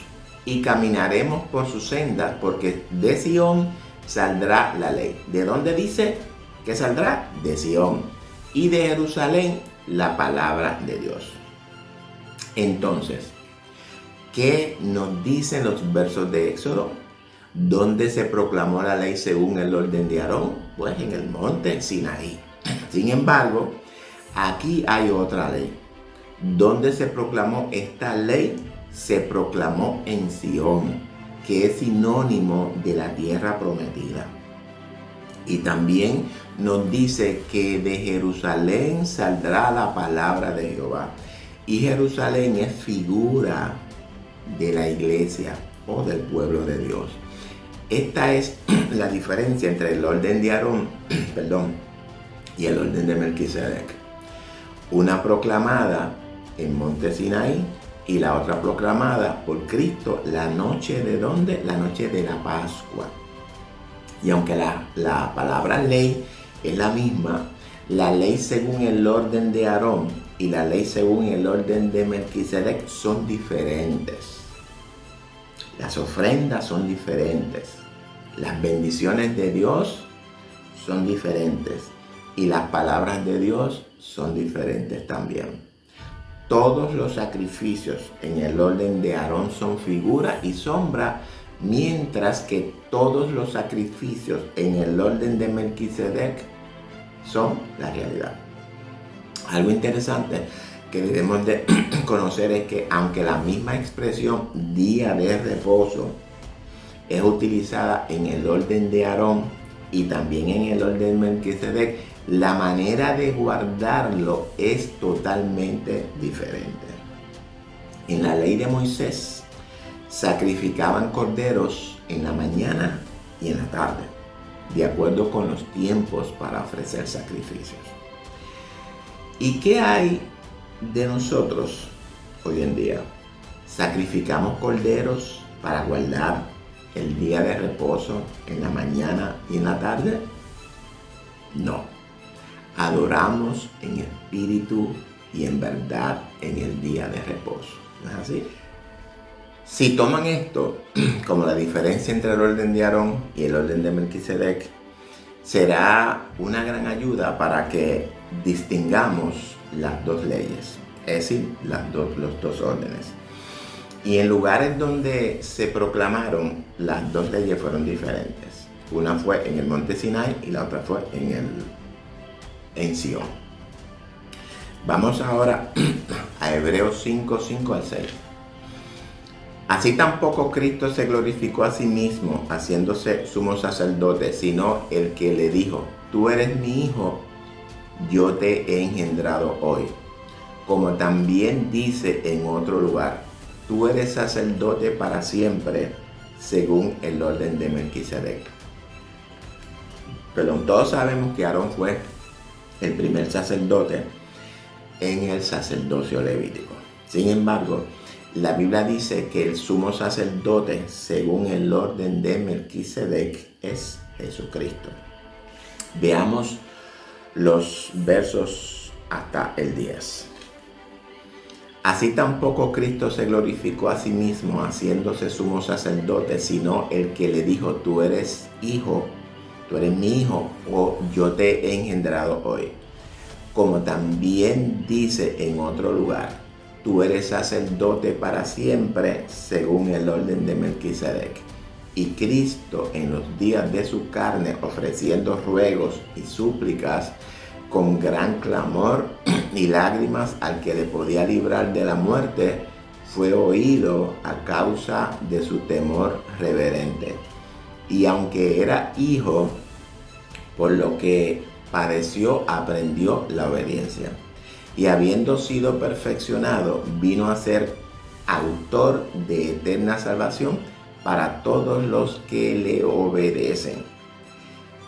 y caminaremos por sus sendas, porque de Sión saldrá la ley. ¿De dónde dice que saldrá? De Sión. Y de Jerusalén la palabra de Dios. Entonces, ¿qué nos dicen los versos de Éxodo? ¿Dónde se proclamó la ley según el orden de Aarón? Pues en el monte Sinaí. Sin embargo, aquí hay otra ley. ¿Dónde se proclamó esta ley? Se proclamó en Sión, que es sinónimo de la tierra prometida. Y también nos dice que de Jerusalén saldrá la palabra de Jehová. Y Jerusalén es figura de la iglesia o del pueblo de Dios. Esta es la diferencia entre el orden de Aarón, y el orden de Melquisedec. Una proclamada en Monte Sinaí y la otra proclamada por Cristo la noche de ¿dónde? La noche de la Pascua. Y aunque la palabra ley es la misma, la ley según el orden de Aarón y la ley según el orden de Melquisedec son diferentes. Las ofrendas son diferentes. Las bendiciones de Dios son diferentes. Y las palabras de Dios son diferentes también. Todos los sacrificios en el orden de Aarón son figura y sombra, mientras que todos los sacrificios en el orden de Melquisedec son la realidad. Algo interesante que debemos de conocer es que aunque la misma expresión día de reposo es utilizada en el orden de Aarón y también en el orden de Melquisedec, la manera de guardarlo es totalmente diferente. En la ley de Moisés sacrificaban corderos en la mañana y en la tarde, de acuerdo con los tiempos para ofrecer sacrificios. ¿Y qué hay de nosotros hoy en día? ¿Sacrificamos corderos para guardar el día de reposo en la mañana y en la tarde? No. Adoramos en espíritu y en verdad en el día de reposo. ¿No es así? Si toman esto como la diferencia entre el orden de Aarón y el orden de Melquisedec, será una gran ayuda para que distingamos las dos leyes, es decir, los dos órdenes. Y en lugares donde se proclamaron, las dos leyes fueron diferentes. Una fue en el monte Sinai y la otra fue en Sión. Vamos ahora a Hebreos 5 al 6. Así tampoco Cristo se glorificó a sí mismo, haciéndose sumo sacerdote, sino el que le dijo: tú eres mi hijo, yo te he engendrado hoy. Como también dice en otro lugar: tú eres sacerdote para siempre, según el orden de Melquisedec. Pero todos sabemos que Aarón fue el primer sacerdote en el sacerdocio levítico. Sin embargo, la Biblia dice que el sumo sacerdote, según el orden de Melquisedec, es Jesucristo. Veamos los versos hasta el 10. Así tampoco Cristo se glorificó a sí mismo haciéndose sumo sacerdote, sino el que le dijo, tú eres hijo, tú eres mi hijo, o yo te he engendrado hoy. Como también dice en otro lugar, tú eres sacerdote para siempre según el orden de Melquisedec. Y Cristo en los días de su carne, ofreciendo ruegos y súplicas con gran clamor y lágrimas al que le podía librar de la muerte, fue oído a causa de su temor reverente. Y aunque era hijo, por lo que padeció, aprendió la obediencia. Y habiendo sido perfeccionado, vino a ser autor de eterna salvación para todos los que le obedecen.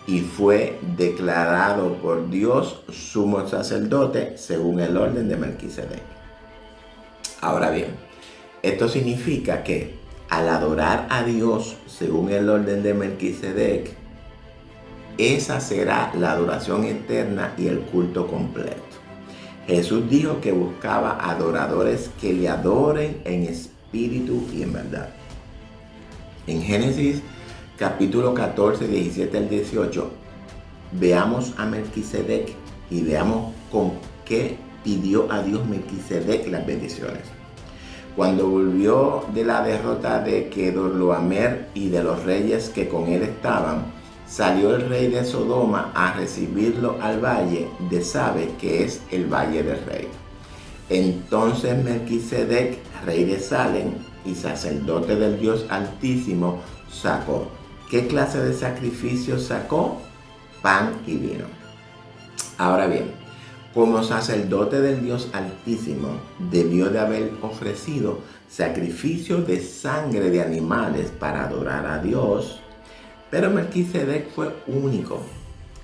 Y fue declarado por Dios sumo sacerdote según el orden de Melquisedec. Ahora bien, esto significa que al adorar a Dios según el orden de Melquisedec, esa será la adoración eterna y el culto completo. Jesús dijo que buscaba adoradores que le adoren en espíritu y en verdad. En Génesis capítulo 14, 17 al 18, veamos a Melquisedec y veamos con qué pidió a Dios Melquisedec las bendiciones. Cuando volvió de la derrota de Kedorlaomer y de los reyes que con él estaban, salió el rey de Sodoma a recibirlo al valle de Sabe, que es el valle del rey. Entonces Melquisedec, rey de Salem y sacerdote del Dios Altísimo, sacó. ¿Qué clase de sacrificio sacó? Pan y vino. Ahora bien, como sacerdote del Dios Altísimo, debió de haber ofrecido sacrificios de sangre de animales para adorar a Dios. Pero Melquisedec fue único.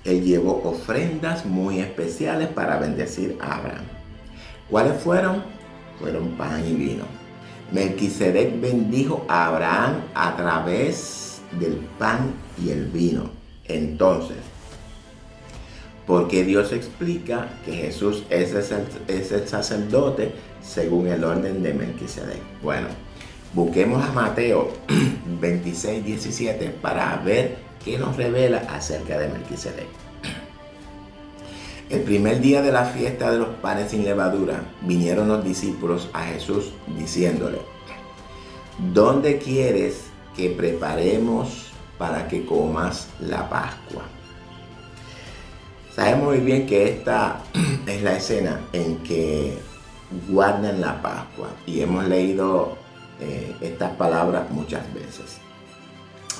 Él llevó ofrendas muy especiales para bendecir a Abraham. ¿Cuáles fueron? Fueron pan y vino. Melquisedec bendijo a Abraham a través del pan y el vino. Entonces, ¿por qué Dios explica que Jesús es el sacerdote según el orden de Melquisedec? Bueno, busquemos a Mateo 26, 17 para ver qué nos revela acerca de Melquisedec. El primer día de la fiesta de los panes sin levadura, vinieron los discípulos a Jesús diciéndole, ¿dónde quieres que preparemos para que comas la Pascua? Sabemos muy bien que esta es la escena en que guardan la Pascua y hemos leído estas palabras muchas veces.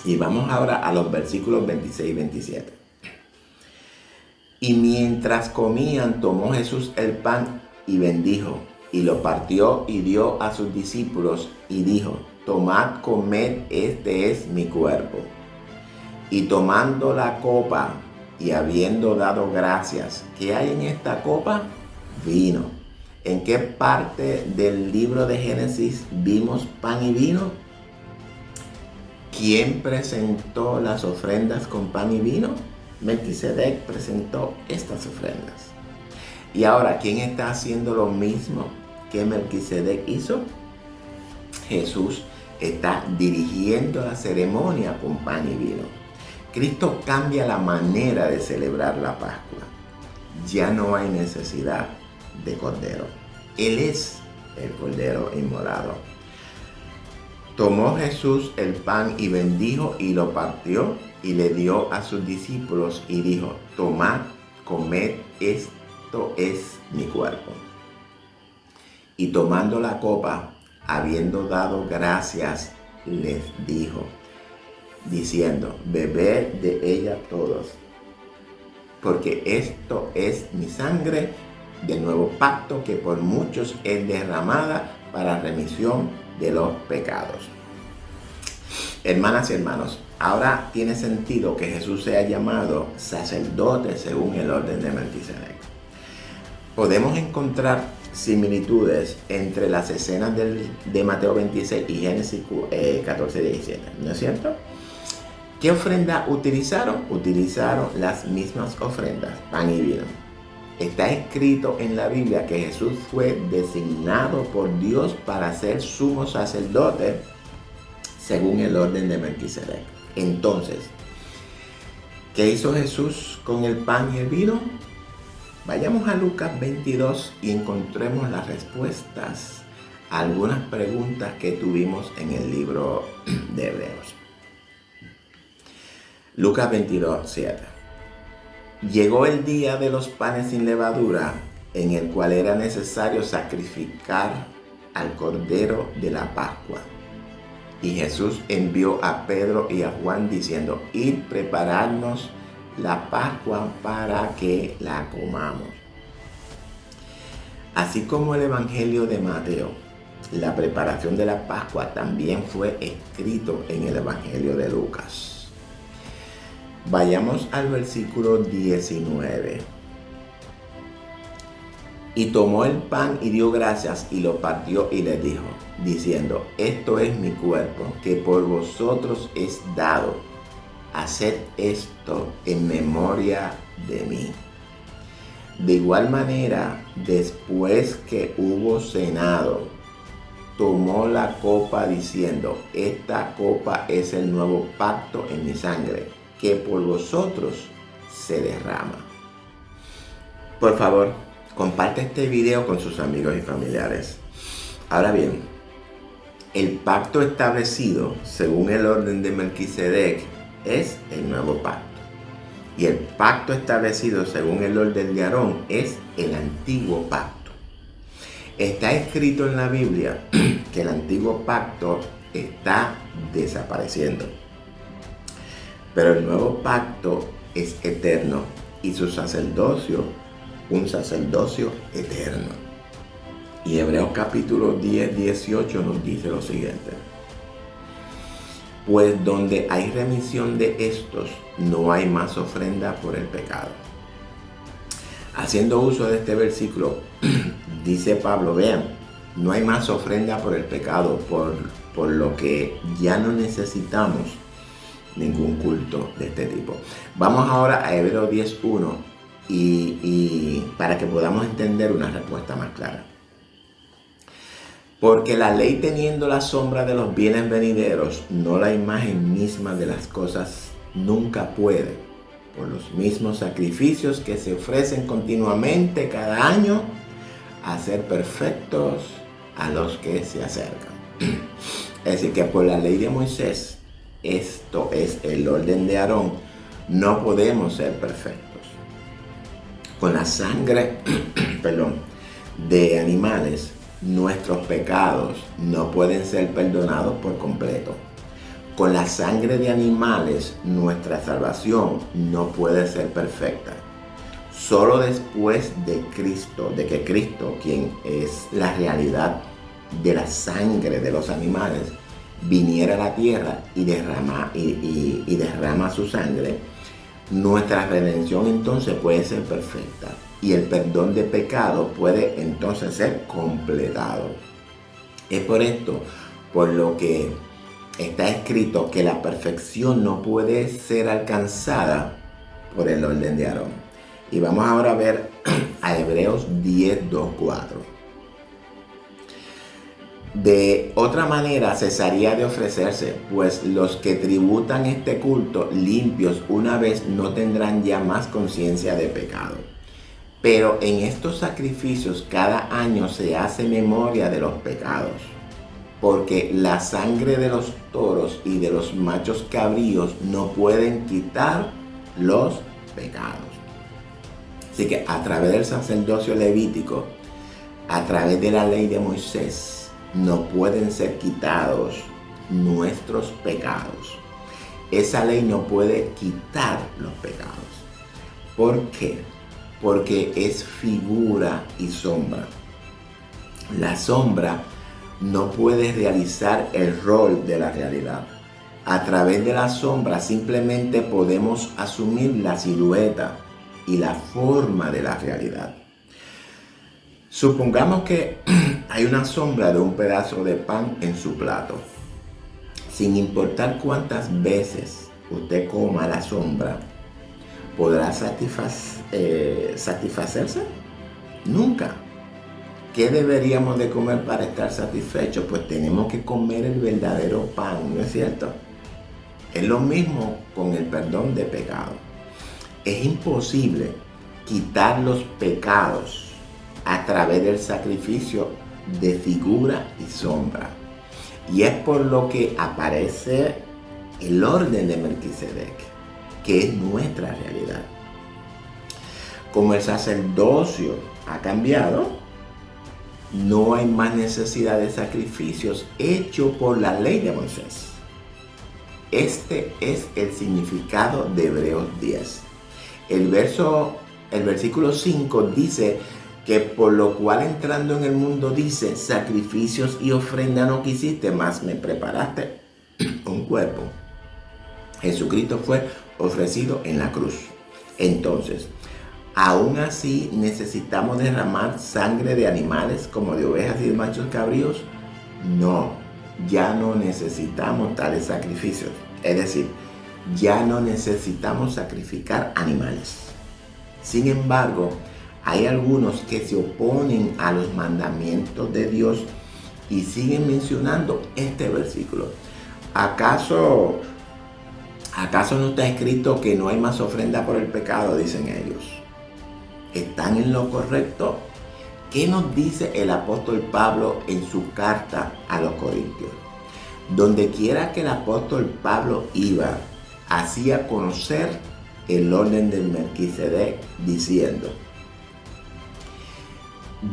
Y vamos ahora a los versículos 26 y 27. Y mientras comían, tomó Jesús el pan y bendijo, y lo partió y dio a sus discípulos, y dijo, tomad, comed, este es mi cuerpo. Y tomando la copa, y habiendo dado gracias, ¿qué hay en esta copa? Vino. ¿En qué parte del libro de Génesis vimos pan y vino? ¿Quién presentó las ofrendas con pan y vino? Melquisedec presentó estas ofrendas. Y ahora, ¿quién está haciendo lo mismo que Melquisedec hizo? Jesús está dirigiendo la ceremonia con pan y vino. Cristo cambia la manera de celebrar la Pascua. Ya no hay necesidad de cordero. Él es el cordero inmolado. Tomó Jesús el pan y bendijo y lo partió y le dio a sus discípulos y dijo, tomad, comed, esto es mi cuerpo. Y tomando la copa, habiendo dado gracias, les dijo, diciendo, bebed de ella todos, porque esto es mi sangre del nuevo pacto que por muchos es derramada para remisión de los pecados. Hermanas y hermanos, ahora tiene sentido que Jesús sea llamado sacerdote según el orden de Melquisedec. Podemos encontrar similitudes entre las escenas de Mateo 26 y Génesis 14, 17, ¿no es cierto? ¿Qué ofrenda utilizaron? Utilizaron las mismas ofrendas, pan y vino. Está escrito en la Biblia que Jesús fue designado por Dios para ser sumo sacerdote según el orden de Melquisedec. Entonces, ¿qué hizo Jesús con el pan y el vino? Vayamos a Lucas 22 y encontremos las respuestas a algunas preguntas que tuvimos en el libro de Hebreos. Lucas 22, 7. Llegó el día de los panes sin levadura, en el cual era necesario sacrificar al Cordero de la Pascua. Y Jesús envió a Pedro y a Juan diciendo: id, prepararnos la Pascua para que la comamos. Así como el Evangelio de Mateo, la preparación de la Pascua también fue escrito en el Evangelio de Lucas. Vayamos al versículo 19. Y tomó el pan y dio gracias y lo partió y les dijo, diciendo: esto es mi cuerpo, que por vosotros es dado. Haced esto en memoria de mí. De igual manera, después que hubo cenado, tomó la copa diciendo: esta copa es el nuevo pacto en mi sangre, que por vosotros se derrama. Por favor, comparte este video con sus amigos y familiares. Ahora bien, el pacto establecido según el orden de Melquisedec es el nuevo pacto. Y el pacto establecido según el orden de Aarón es el antiguo pacto. Está escrito en la Biblia que el antiguo pacto está desapareciendo. Pero el nuevo pacto es eterno y su sacerdocio, un sacerdocio eterno. Y Hebreos capítulo 10, 18 nos dice lo siguiente: pues donde hay remisión de estos, no hay más ofrenda por el pecado. Haciendo uso de este versículo, dice Pablo, vean, no hay más ofrenda por el pecado, por lo que ya no necesitamos ningún culto de este tipo. Vamos ahora a Hebreos 10:1 y para que podamos entender una respuesta más clara. Porque la ley, teniendo la sombra de los bienes venideros, no la imagen misma de las cosas, nunca puede, por los mismos sacrificios que se ofrecen continuamente cada año, hacer perfectos a los que se acercan. Es decir, que por la ley de Moisés, esto es el orden de Aarón, no podemos ser perfectos. Con la sangre, de animales, nuestros pecados no pueden ser perdonados por completo. Con la sangre de animales, nuestra salvación no puede ser perfecta. Solo después de que Cristo, quien es la realidad de la sangre de los animales, viniera a la tierra y derrama su sangre, nuestra redención entonces puede ser perfecta. Y el perdón de pecado puede entonces ser completado. Es por esto, por lo que está escrito que la perfección no puede ser alcanzada por el orden de Aarón. Y vamos ahora a ver a Hebreos 10, 2, 4. De otra manera cesaría de ofrecerse, pues los que tributan este culto limpios una vez no tendrán ya más conciencia de pecado. Pero en estos sacrificios cada año se hace memoria de los pecados, porque la sangre de los toros y de los machos cabríos no pueden quitar los pecados. Así que a través del sacerdocio levítico, a través de la ley de Moisés, no pueden ser quitados nuestros pecados. Esa ley no puede quitar los pecados. ¿Por qué? Porque es figura y sombra. La sombra no puede realizar el rol de la realidad. A través de la sombra simplemente podemos asumir la silueta y la forma de la realidad. Supongamos que hay una sombra de un pedazo de pan en su plato. Sin importar cuántas veces usted coma la sombra, podrá satisfacer satisfacerse? Nunca. ¿Qué deberíamos de comer para estar satisfechos? Pues tenemos que comer el verdadero pan, ¿no es cierto? Es lo mismo con el perdón de pecado. Es imposible quitar los pecados a través del sacrificio de figura y sombra. Y es por lo que aparece el orden de Melquisedec, que es nuestra realidad. Como el sacerdocio ha cambiado, no hay más necesidad de sacrificios hechos por la ley de Moisés. Este es el significado de Hebreos 10. El versículo 5 dice que por lo cual entrando en el mundo dice, sacrificios y ofrenda no quisiste, mas me preparaste un cuerpo. Jesucristo fue ofrecido en la cruz. Entonces, aún así necesitamos derramar sangre de animales como de ovejas y de machos cabríos. No, ya no necesitamos tales sacrificios. Es decir, ya no necesitamos sacrificar animales. Sin embargo, hay algunos que se oponen a los mandamientos de Dios y siguen mencionando este versículo. ¿Acaso no está escrito que no hay más ofrenda por el pecado? Dicen ellos. ¿Están en lo correcto? ¿Qué nos dice el apóstol Pablo en su carta a los Corintios? Donde quiera que el apóstol Pablo iba, hacía conocer el orden del Melquisedec diciendo,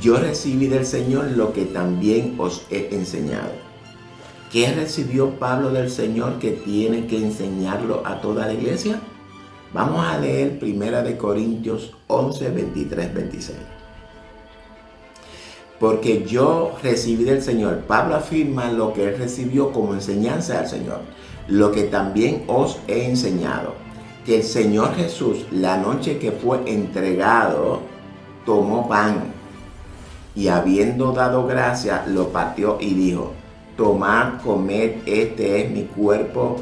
yo recibí del Señor lo que también os he enseñado. ¿Qué recibió Pablo del Señor que tiene que enseñarlo a toda la iglesia? Vamos a leer 1 Corintios 11, 23, 26. Porque yo recibí del Señor. Pablo afirma lo que él recibió como enseñanza del Señor. Lo que también os he enseñado. Que el Señor Jesús, la noche que fue entregado, tomó pan. Y habiendo dado gracias, lo partió y dijo, tomad, comed, este es mi cuerpo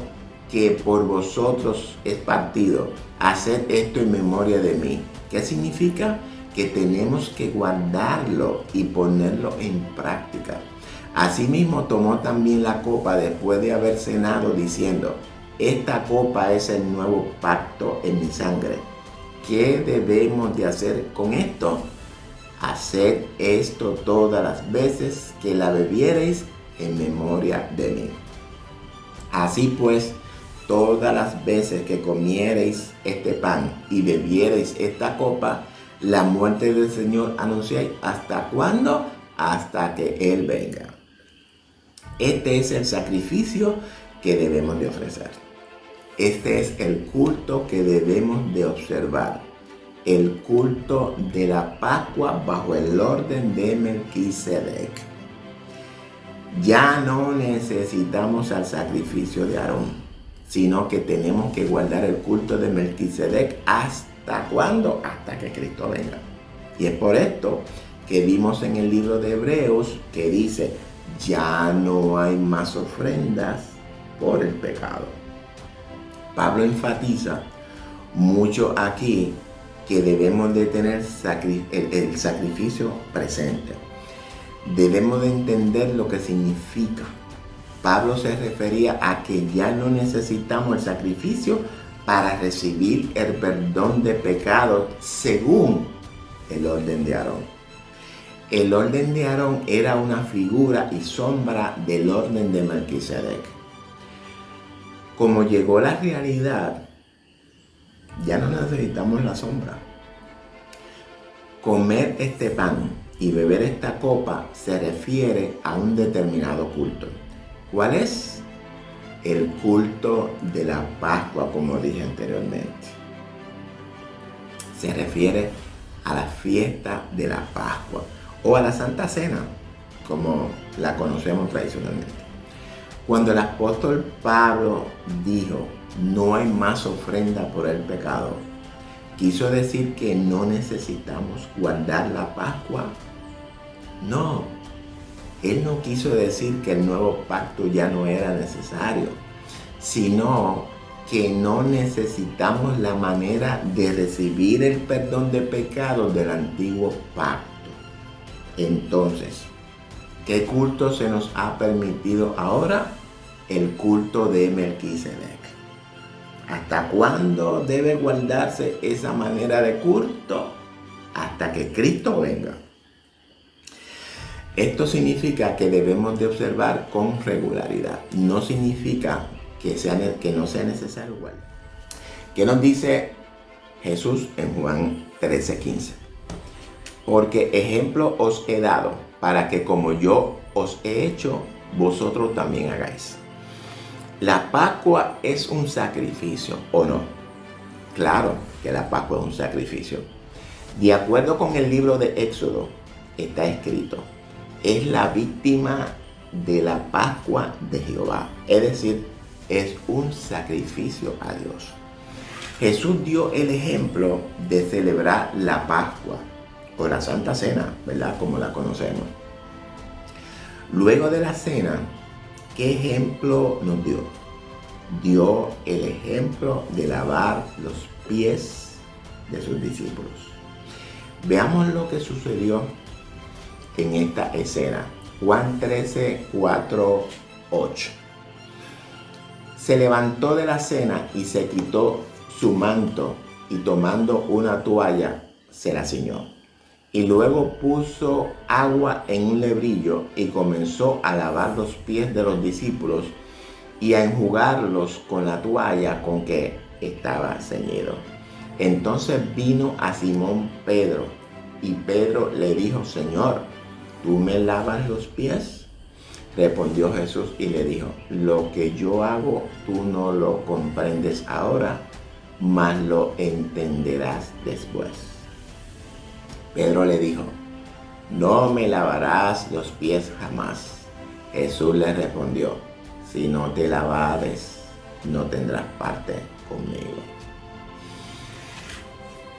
que por vosotros es partido. Haced esto en memoria de mí. ¿Qué significa? Que tenemos que guardarlo y ponerlo en práctica. Asimismo tomó también la copa después de haber cenado diciendo, esta copa es el nuevo pacto en mi sangre. ¿Qué debemos de hacer con esto? Haced esto todas las veces que la bebiereis en memoria de mí. Así pues, todas las veces que comiereis este pan y bebiereis esta copa, la muerte del Señor anunciáis. ¿Hasta cuándo? Hasta que Él venga. Este es el sacrificio que debemos de ofrecer. Este es el culto que debemos de observar. El culto de la Pascua bajo el orden de Melquisedec. Ya no necesitamos al sacrificio de Aarón, sino que tenemos que guardar el culto de Melquisedec. ¿Hasta cuándo? Hasta que Cristo venga. Y es por esto que vimos en el libro de Hebreos que dice, ya no hay más ofrendas por el pecado. Pablo enfatiza mucho aquí que debemos de tener el sacrificio presente. Debemos de entender lo que significa. Pablo se refería a que ya no necesitamos el sacrificio para recibir el perdón de pecados según el orden de Aarón. El orden de Aarón era una figura y sombra del orden de Melquisedec. Como llegó la realidad, ya no necesitamos la sombra. Comer este pan y beber esta copa se refiere a un determinado culto. ¿Cuál es? El culto de la Pascua, como dije anteriormente. Se refiere a la fiesta de la Pascua o a la Santa Cena, como la conocemos tradicionalmente. Cuando el apóstol Pablo dijo, no hay más ofrenda por el pecado, ¿quiso decir que no necesitamos guardar la Pascua? No, él no quiso decir que el nuevo pacto ya no era necesario, sino que no necesitamos la manera de recibir el perdón de pecados del antiguo pacto. Entonces, ¿qué culto se nos ha permitido ahora? El culto de Melquisedec. ¿Hasta cuándo debe guardarse esa manera de culto? Hasta que Cristo venga. Esto significa que debemos de observar con regularidad. No significa que no sea necesario guardar. ¿Qué nos dice Jesús en Juan 13:15? Porque ejemplo os he dado, para que como yo os he hecho, vosotros también hagáis. ¿La Pascua es un sacrificio o no? Claro que la Pascua es un sacrificio. De acuerdo con el libro de Éxodo, está escrito, es la víctima de la Pascua de Jehová. Es decir, es un sacrificio a Dios. Jesús dio el ejemplo de celebrar la Pascua o la Santa Cena, ¿verdad? Como la conocemos. Luego de la cena, ¿qué ejemplo nos dio? Dio el ejemplo de lavar los pies de sus discípulos. Veamos lo que sucedió en esta escena. Juan 13, 4, 8. Se levantó de la cena y se quitó su manto y tomando una toalla se la ciñó. Y luego puso agua en un lebrillo y comenzó a lavar los pies de los discípulos y a enjugarlos con la toalla con que estaba ceñido. Entonces vino a Simón Pedro y Pedro le dijo, Señor, ¿tú me lavas los pies? Respondió Jesús y le dijo, lo que yo hago tú no lo comprendes ahora, mas lo entenderás después. Pedro le dijo, no me lavarás los pies jamás. Jesús le respondió, si no te lavares, no tendrás parte conmigo.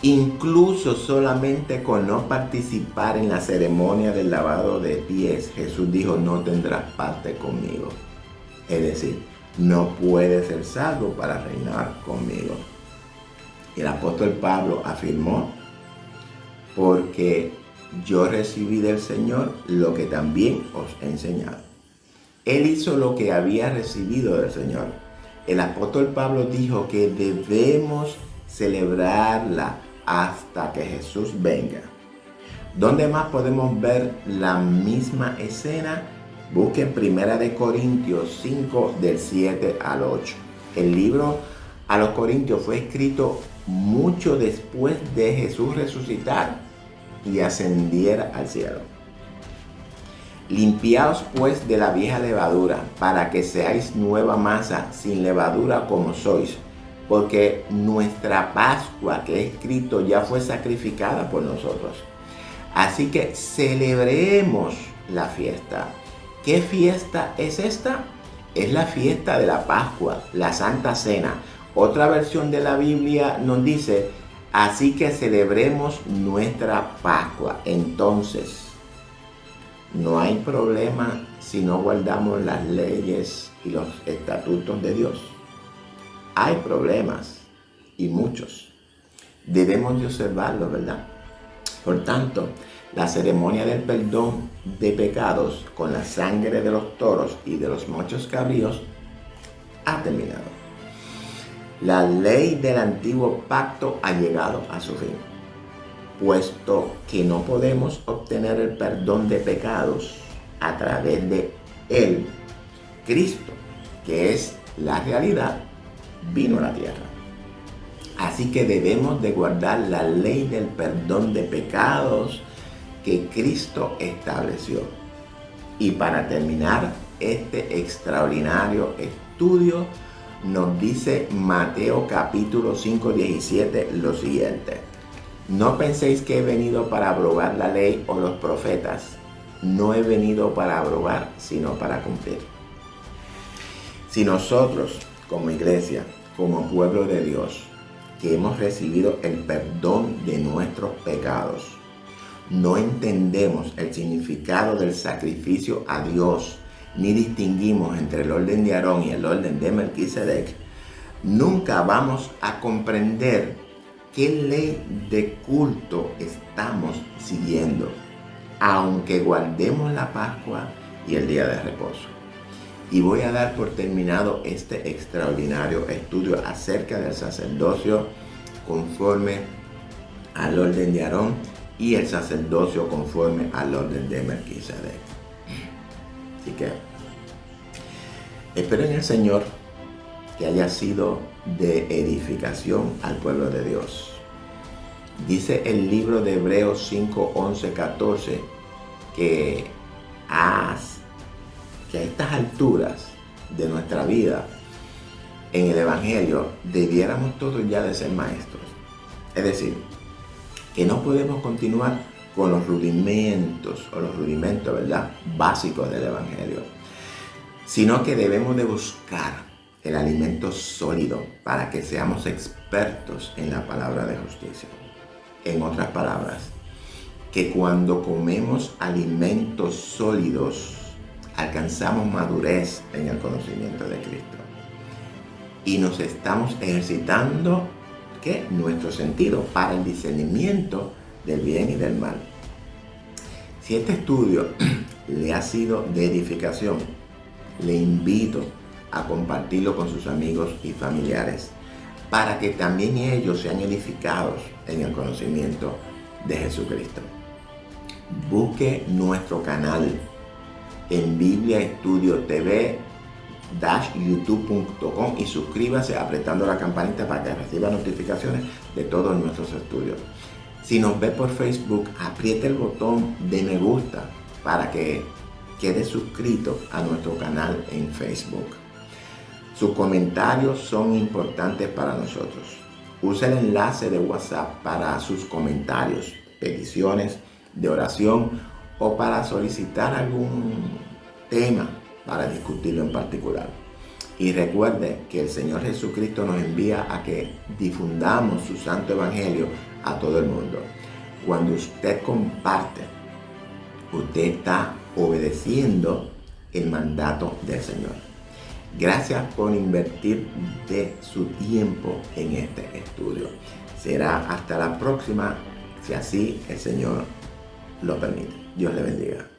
Incluso solamente con no participar en la ceremonia del lavado de pies, Jesús dijo, no tendrás parte conmigo. Es decir, no puedes ser salvo para reinar conmigo. Y el apóstol Pablo afirmó, porque yo recibí del Señor lo que también os he enseñado. Él hizo lo que había recibido del Señor. El apóstol Pablo dijo que debemos celebrarla hasta que Jesús venga. ¿Dónde más podemos ver la misma escena? Busquen 1 Corintios 5 del 7 al 8. El libro a los Corintios fue escrito mucho después de Jesús resucitar y ascendiera al cielo. Limpiaos pues de la vieja levadura, para que seáis nueva masa, sin levadura como sois, porque nuestra Pascua, que es Cristo, ya fue sacrificada por nosotros. Así que celebremos la fiesta. ¿Qué fiesta es esta? Es la fiesta de la Pascua, la Santa Cena. Otra versión de la Biblia nos dice, así que celebremos nuestra Pascua. Entonces, no hay problema si no guardamos las leyes y los estatutos de Dios. Hay problemas y muchos. Debemos de observarlos, ¿verdad? Por tanto, la ceremonia del perdón de pecados con la sangre de los toros y de los machos cabríos ha terminado. La ley del antiguo pacto ha llegado a su fin, puesto que no podemos obtener el perdón de pecados a través de Él. Cristo, que es la realidad, vino a la tierra. Así que debemos de guardar la ley del perdón de pecados que Cristo estableció. Y para terminar este extraordinario estudio, nos dice Mateo capítulo 5, 17 lo siguiente. No penséis que he venido para abrogar la ley o los profetas. No he venido para abrogar, sino para cumplir. Si nosotros, como iglesia, como pueblo de Dios, que hemos recibido el perdón de nuestros pecados, no entendemos el significado del sacrificio a Dios, ni distinguimos entre el orden de Aarón y el orden de Melquisedec, nunca vamos a comprender qué ley de culto estamos siguiendo, aunque guardemos la Pascua y el día de reposo. Y voy a dar por terminado este extraordinario estudio acerca del sacerdocio conforme al orden de Aarón y el sacerdocio conforme al orden de Melquisedec. Así que espero en el Señor que haya sido de edificación al pueblo de Dios. Dice el libro de Hebreos 5, 11, 14 que a estas alturas de nuestra vida en el Evangelio debiéramos todos ya de ser maestros. Es decir, que no podemos continuar con los rudimentos ¿verdad?, básicos del Evangelio, sino que debemos de buscar el alimento sólido para que seamos expertos en la palabra de justicia. En otras palabras, que cuando comemos alimentos sólidos, alcanzamos madurez en el conocimiento de Cristo. Y nos estamos ejercitando nuestro sentido para el discernimiento del bien y del mal. Si este estudio le ha sido de edificación, le invito a compartirlo con sus amigos y familiares para que también ellos sean edificados en el conocimiento de Jesucristo. Busque nuestro canal en Biblia Estudio TV youtube.com y suscríbase apretando la campanita para que reciba notificaciones de todos nuestros estudios. Si nos ve por Facebook, apriete el botón de me gusta para que quede suscrito a nuestro canal en Facebook. Sus comentarios son importantes para nosotros. Use el enlace de WhatsApp para sus comentarios, peticiones de oración o para solicitar algún tema para discutirlo en particular. Y recuerde que el Señor Jesucristo nos envía a que difundamos su santo evangelio a todo el mundo. Cuando usted comparte, usted está obedeciendo el mandato del Señor. Gracias por invertir de su tiempo en este estudio. Será hasta la próxima, si así el Señor lo permite. Dios le bendiga.